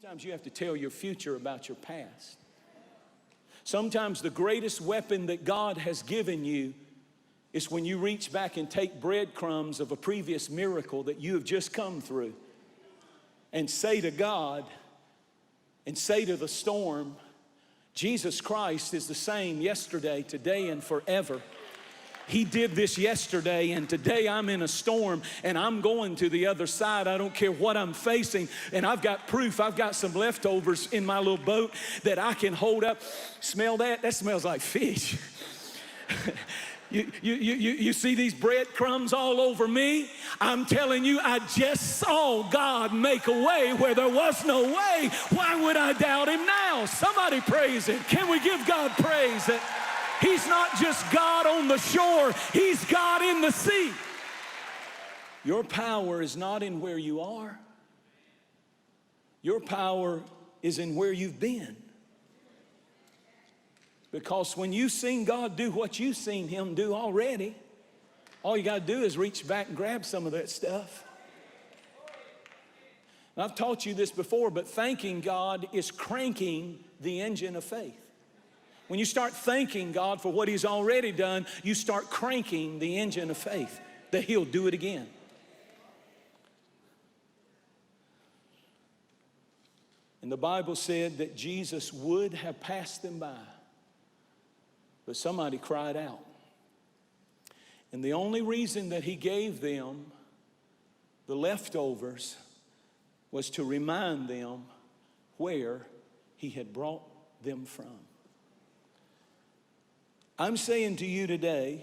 Sometimes you have to tell your future about your past. Sometimes the greatest weapon that God has given you is when you reach back and take breadcrumbs of a previous miracle that you have just come through and say to God and say to the storm, Jesus Christ is the same yesterday, today, and forever. He did this yesterday, and today I'm in a storm and I'm going to the other side. I don't care what I'm facing, and I've got proof. I've got some leftovers in my little boat that I can hold up. Smell that? That smells like fish. You see these breadcrumbs all over me? I'm telling you, I just saw God make a way where there was no way. Why would I doubt him now? Somebody praise him. Can we give God praise that he's not just God on the shore, he's God in the sea? Your power is not in where you are. Your power is in where you've been. Because when you've seen God do what you've seen him do already, all you got to do is reach back and grab some of that stuff. And I've taught you this before, but thanking God is cranking the engine of faith. When you start thanking God for what he's already done, you start cranking the engine of faith that he'll do it again. And the Bible said that Jesus would have passed them by, but somebody cried out. And the only reason that he gave them the leftovers was to remind them where he had brought them from. I'm saying to you today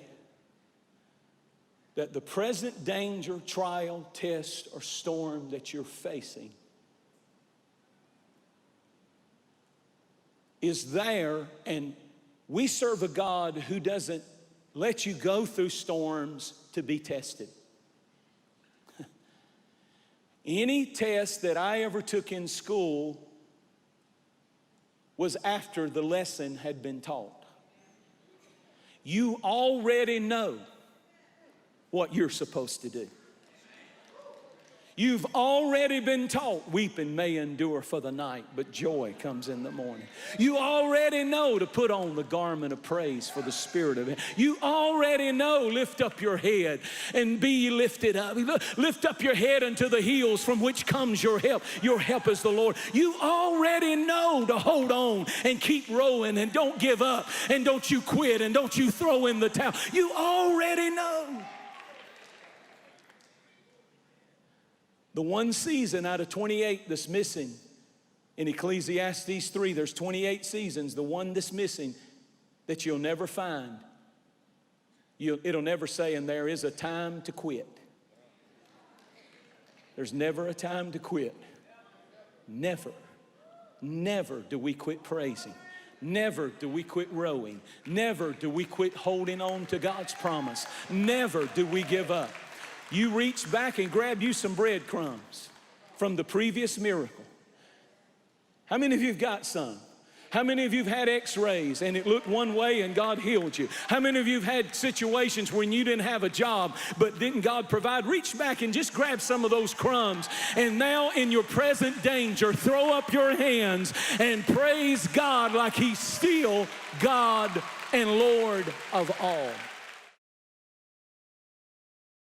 that the present danger, trial, test, or storm that you're facing is there, and we serve a God who doesn't let you go through storms to be tested. Any test that I ever took in school was after the lesson had been taught. You already know what you're supposed to do. You've already been taught weeping may endure for the night, but joy comes in the morning. You already know to put on the garment of praise for the spirit of it. You already know lift up your head and be ye lifted up. Lift up your head unto the hills from which comes your help. Your help is the Lord. You already know to hold on and keep rowing and don't give up and don't you quit and don't you throw in the towel. You already know. The one season out of 28 that's missing in Ecclesiastes 3, there's 28 seasons. The one that's missing that you'll never find, it'll never say, and there is a time to quit. There's never a time to quit. Never, never do we quit praising. Never do we quit rowing. Never do we quit holding on to God's promise. Never do we give up. You reach back and grab you some breadcrumbs from the previous miracle. How many of you have got some? How many of you have had x-rays and it looked one way and God healed you? How many of you have had situations when you didn't have a job, but didn't God provide? Reach back and just grab some of those crumbs. And now in your present danger, throw up your hands and praise God like he's still God and Lord of all.